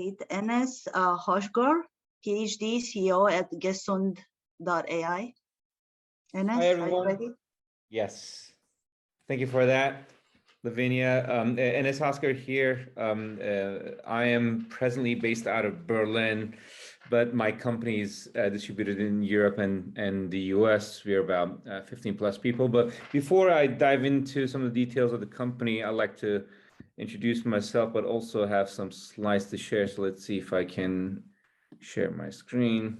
great. Enes Hosgor, Ph.D. CEO at Gesund.ai. Enes, Hi, are you everyone. ready? Yes. Thank you for that, Lavinia. Enes Hosgor here. I am presently based out of Berlin, but my company is distributed in Europe and the US. We're about 15 plus people. But before I dive into some of the details of the company, I'd like to introduce myself, but also have some slides to share. So let's see if I can share my screen.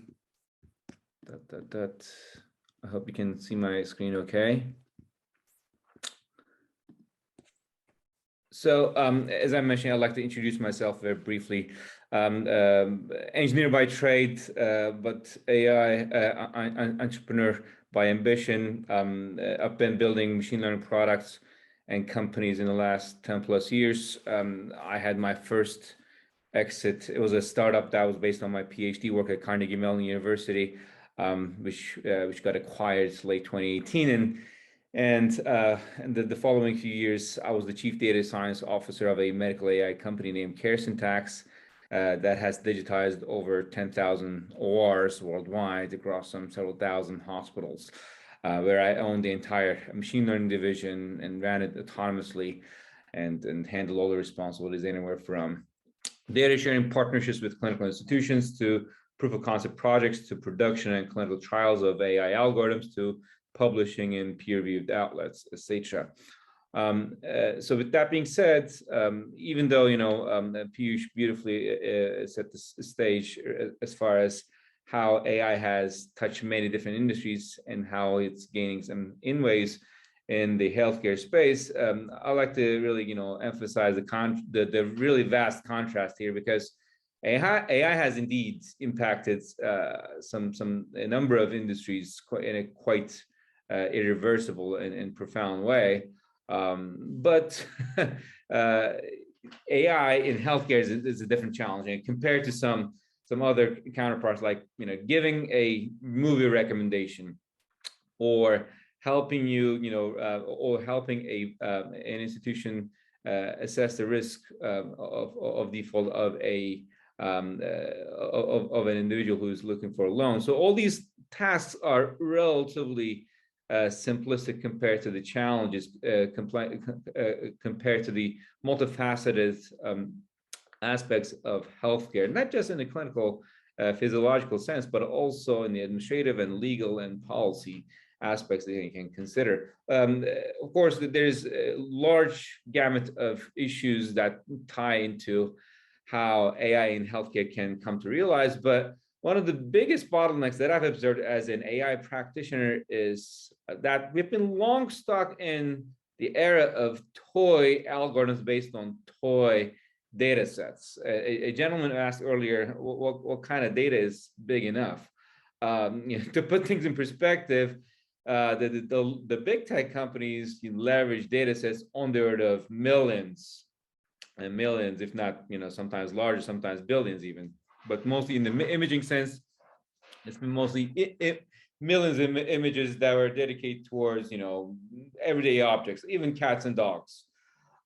I hope you can see my screen okay. So as I mentioned, I'd like to introduce myself very briefly. Engineer by trade, but AI entrepreneur by ambition. I've been building machine learning products and companies in the last 10 plus years. I had my first exit. It was a startup that was based on my PhD work at Carnegie Mellon University, which got acquired late 2018. And the following few years, I was the chief data science officer of a medical AI company named caresyntax that has digitized over 10,000 ORs worldwide across several thousand hospitals, where I owned the entire machine learning division and ran it autonomously and handled all the responsibilities anywhere from data sharing partnerships with clinical institutions to proof of concept projects to production and clinical trials of AI algorithms to publishing in peer-reviewed outlets, etc. So with that being said, even though Piyush beautifully set the stage as far as how AI has touched many different industries and how it's gaining some inways in the healthcare space, I like to really emphasize the really vast contrast here, because AI has indeed impacted a number of industries in a quite irreversible and profound way. But AI in healthcare is a different challenge, and compared to some other counterparts, like giving a movie recommendation, or helping or helping an institution assess the risk of default of an individual who's looking for a loan. So all these tasks are relatively simplistic compared to the challenges, compared to the multifaceted aspects of healthcare, not just in the clinical physiological sense, but also in the administrative and legal and policy aspects that you can consider. Of course, there's a large gamut of issues that tie into how AI in healthcare can come to realize, but one of the biggest bottlenecks that I've observed as an AI practitioner is that we've been long stuck in the era of toy algorithms based on toy data sets. A gentleman asked earlier, what kind of data is big enough? To put things in perspective, the big tech companies leverage data sets on the order of millions and millions, if not sometimes larger, sometimes billions even. But mostly in the imaging sense, it's been mostly millions of images that were dedicated towards everyday objects, even cats and dogs,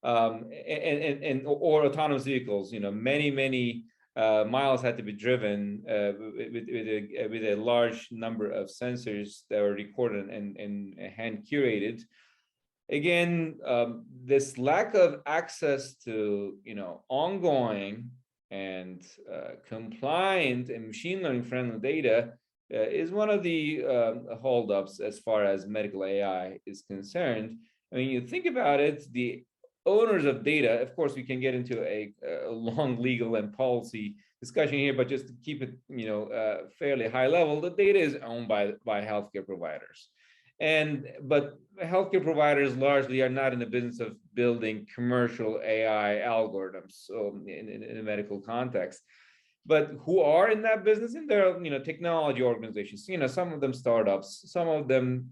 or autonomous vehicles. Many miles had to be driven with a large number of sensors that were recorded and hand curated. Again, this lack of access to ongoing and compliant and machine learning friendly data is one of the holdups as far as medical AI is concerned. I mean, you think about it, the owners of data, of course, we can get into a long legal and policy discussion here, but just to keep it fairly high level, the data is owned by healthcare providers. But healthcare providers largely are not in the business of building commercial AI algorithms, so in a medical context. But who are in that business? And there are technology organizations. Some of them startups, some of them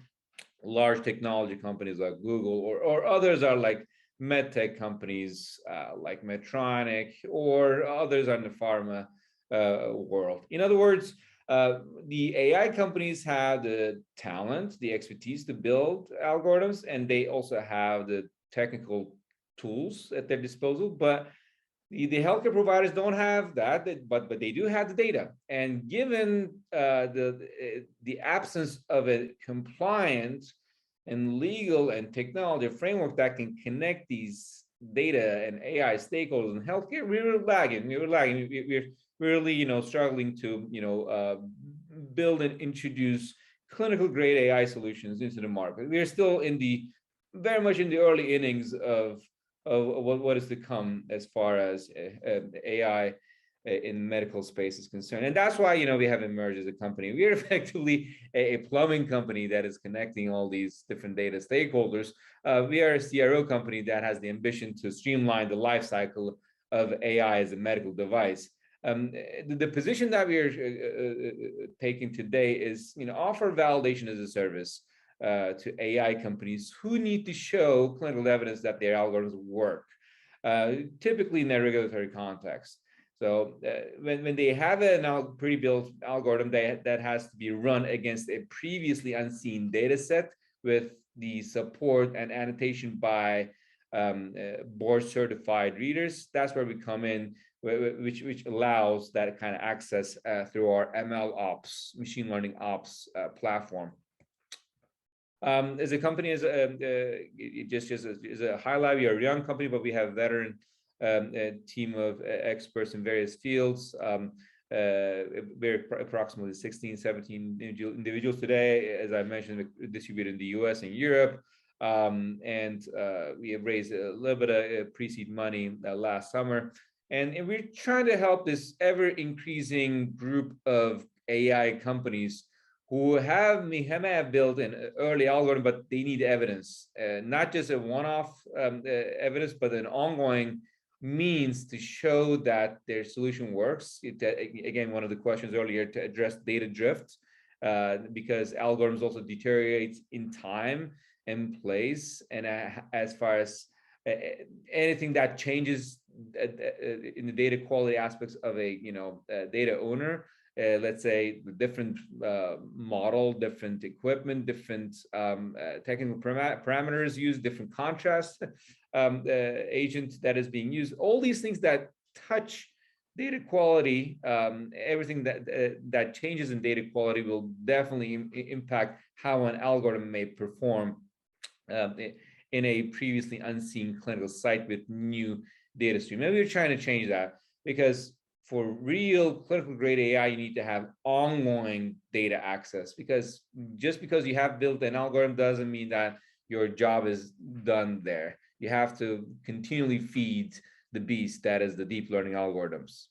large technology companies like Google, or others are like medtech companies like Medtronic, or others are in the pharma world. In other words, the AI companies have the talent, the expertise to build algorithms, and they also have the technical tools at their disposal. But The healthcare providers don't have that, but they do have the data. And given the absence of a compliant and legal and technology framework that can connect these data and AI stakeholders in healthcare, we were lagging. We're really, struggling to, build and introduce clinical grade AI solutions into the market. We are still very much in the early innings of what is to come as far as AI in medical space is concerned. And that's why, we have emerged as a company. We are effectively a plumbing company that is connecting all these different data stakeholders. We are a CRO company that has the ambition to streamline the life cycle of AI as a medical device. The position that we are taking today is, offer validation as a service to AI companies who need to show clinical evidence that their algorithms work, typically in a regulatory context. So when they have a pre-built algorithm that has to be run against a previously unseen data set with the support and annotation by board certified readers, that's where we come in, which allows that kind of access through our MLOps, machine learning ops platform. As a company, just as a highlight, we are a young company, but we have a veteran team of experts in various fields. We're approximately 16, 17 individuals today, as I mentioned, distributed in the US and Europe. And we have raised a little bit of pre-seed money last summer. And we're trying to help this ever-increasing group of AI companies who may have built an early algorithm, but they need evidence, not just a one-off evidence, but an ongoing means to show that their solution works. Again, one of the questions earlier to address data drift, because algorithms also deteriorate in time and place, and as far as anything that changes in the data quality aspects of a data owner, let's say the different model, different equipment, different technical parameters used, different contrast agent that is being used, all these things that touch data quality, everything that changes in data quality will definitely impact how an algorithm may perform in a previously unseen clinical site with new data stream. Maybe we're trying to change that, because for real clinical grade AI, you need to have ongoing data access, because just because you have built an algorithm doesn't mean that your job is done there. You have to continually feed the beast that is the deep learning algorithms.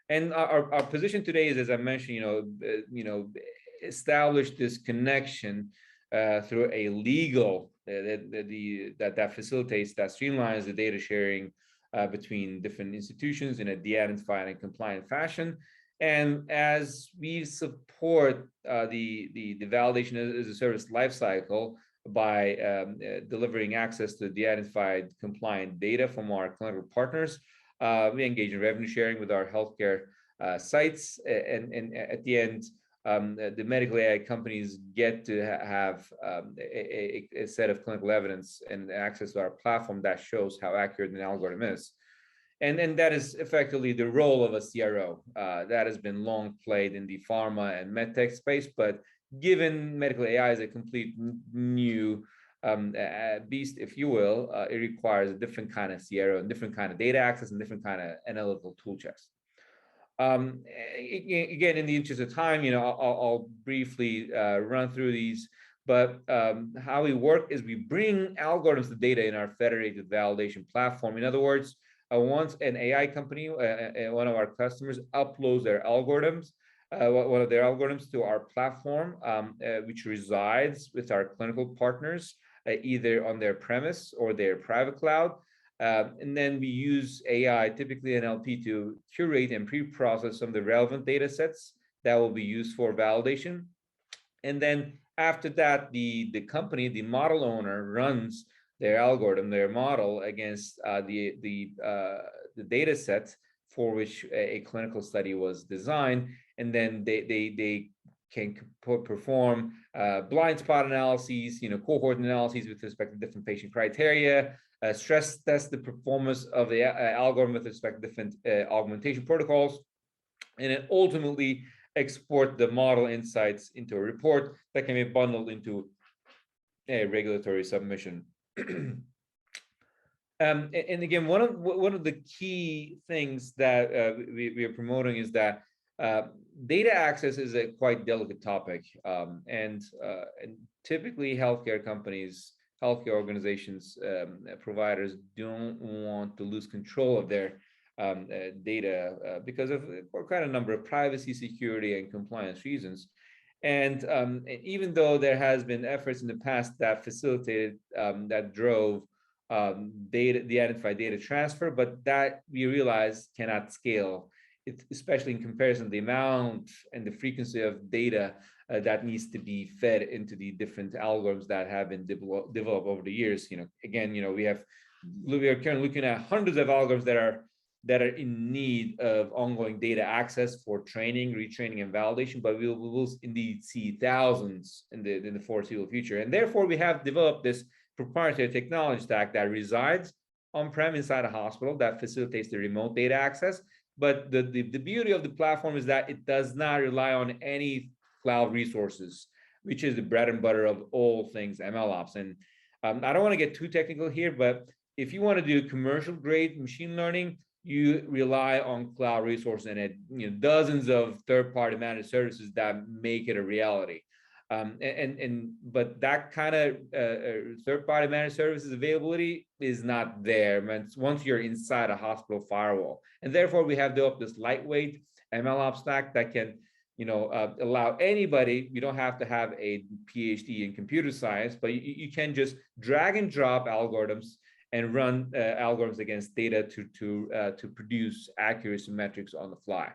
And our position today is, as I mentioned, establish this connection through a legal that facilitates, that streamlines the data sharing between different institutions in a de-identified and compliant fashion. And as we support the validation as a service lifecycle by delivering access to de-identified compliant data from our clinical partners, we engage in revenue sharing with our healthcare sites, and at the end, the medical AI companies get to have a set of clinical evidence and access to our platform that shows how accurate an algorithm is. And that is effectively the role of a CRO that has been long played in the pharma and medtech space. But given medical AI is a complete new beast, if you will, it requires a different kind of CRO and different kind of data access and different kind of analytical tool checks. Again, in the interest of time, I'll briefly run through these, but how we work is we bring algorithms to data in our federated validation platform. In other words, once an AI company, one of our customers, uploads their algorithms, one of their algorithms to our platform, which resides with our clinical partners, either on their premise or their private cloud. And then we use AI, typically NLP, to curate and pre-process some of the relevant data sets that will be used for validation. And then after that, the company, the model owner, runs their algorithm, their model against the data set for which a clinical study was designed. And then they can perform blind spot analyses, cohort analyses with respect to different patient criteria, stress test the performance of the algorithm with respect to different augmentation protocols, and then ultimately export the model insights into a report that can be bundled into a regulatory submission. And again, one of the key things that we are promoting is that data access is a quite delicate topic, and typically healthcare companies, healthcare organizations, providers don't want to lose control of their data because of quite a number of privacy, security, and compliance reasons. And even though there has been efforts in the past that facilitated, that drove the identified data transfer, but that we realize cannot scale, especially in comparison to the amount and the frequency of data that needs to be fed into the different algorithms that have been developed over the years. Again, we are currently looking at hundreds of algorithms that are in need of ongoing data access for training, retraining, and validation, but we will indeed see thousands in the foreseeable future. And therefore, we have developed this proprietary technology stack that resides on-prem inside a hospital that facilitates the remote data access. But the beauty of the platform is that it does not rely on any cloud resources, which is the bread and butter of all things MLOps. And I don't want to get too technical here, but if you want to do commercial grade machine learning, you rely on cloud resources and dozens of third-party managed services that make it a reality. But that kind of third-party managed services availability is not there once you're inside a hospital firewall. And therefore, we have developed this lightweight MLOps stack that can, allow anybody. You don't have to have a Ph.D. in computer science, but you can just drag and drop algorithms and run algorithms against data to produce accuracy metrics on the fly.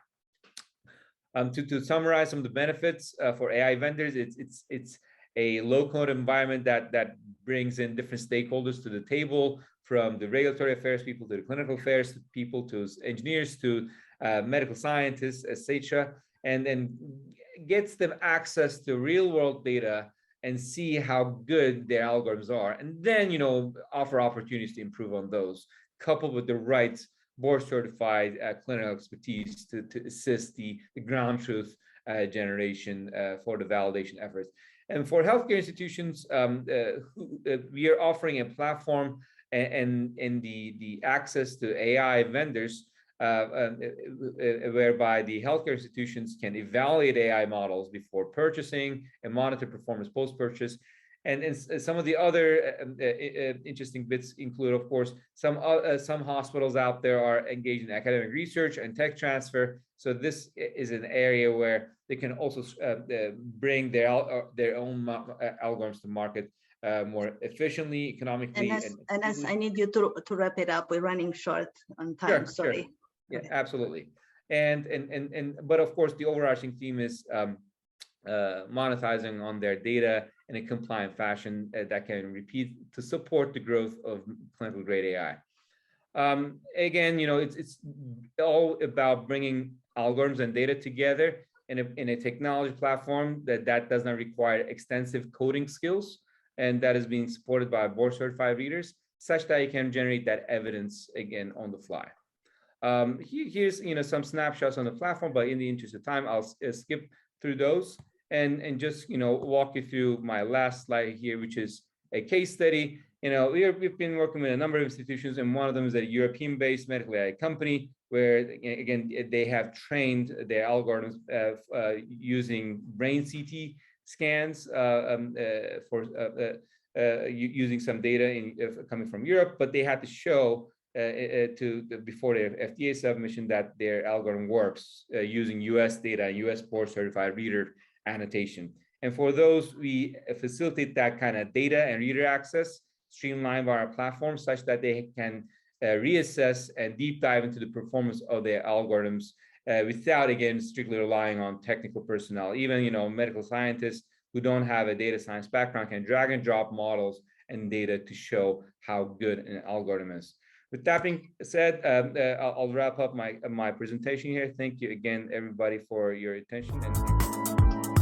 To summarize some of the benefits for AI vendors, it's a low-code environment that brings in different stakeholders to the table, from the regulatory affairs people to the clinical affairs people to engineers to medical scientists, etc., and then gets them access to real-world data and see how good their algorithms are, and then offer opportunities to improve on those, coupled with the right board-certified clinical expertise to assist the ground truth generation for the validation efforts. And for healthcare institutions, we are offering a platform and the access to AI vendors, whereby the healthcare institutions can evaluate AI models before purchasing and monitor performance post-purchase. And some of the other interesting bits include, of course, some hospitals out there are engaged in academic research and tech transfer. So this is an area where they can also bring their own algorithms to market more efficiently, economically. Enes, I need you to wrap it up. We're running short on time. Sure, sorry. Sure. Yeah, okay. Absolutely. But of course, the overarching theme is monetizing on their data in a compliant fashion that can repeat to support the growth of clinical grade AI. Again, it's all about bringing algorithms and data together in a technology platform that does not require extensive coding skills, and that is being supported by board certified readers, such that you can generate that evidence again on the fly. Here's some snapshots on the platform, but in the interest of time, I'll skip through those and just walk you through my last slide here, which is a case study. We've been working with a number of institutions, and one of them is a European-based medical AI company, where again they have trained their algorithms using brain CT scans using some data coming from Europe, but they had to show before their FDA submission that their algorithm works using US data, US board certified reader annotation. And for those, we facilitate that kind of data and reader access streamlined by our platform, such that they can reassess and deep dive into the performance of their algorithms without, again, strictly relying on technical personnel. Even medical scientists who don't have a data science background can drag and drop models and data to show how good an algorithm is. With that being said, I'll wrap up my presentation here. Thank you again, everybody, for your attention. And